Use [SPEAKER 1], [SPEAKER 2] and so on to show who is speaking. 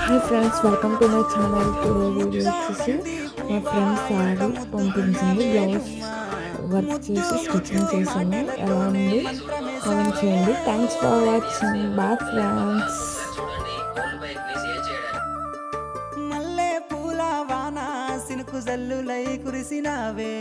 [SPEAKER 1] Hi friends, welcome to my channel. Today video వచ్చేసి మా friends sari పంపించింది. బ్లౌజ్ వర్క్ చేసి స్టిచ్చింగ్ చేసాము. ఎలా ఉంది కామెంట్ చేయండి. Thanks for watching. Bye friends.
[SPEAKER 2] మల్లె పూల వాన సినుకు జల్లులై కురిసినావే.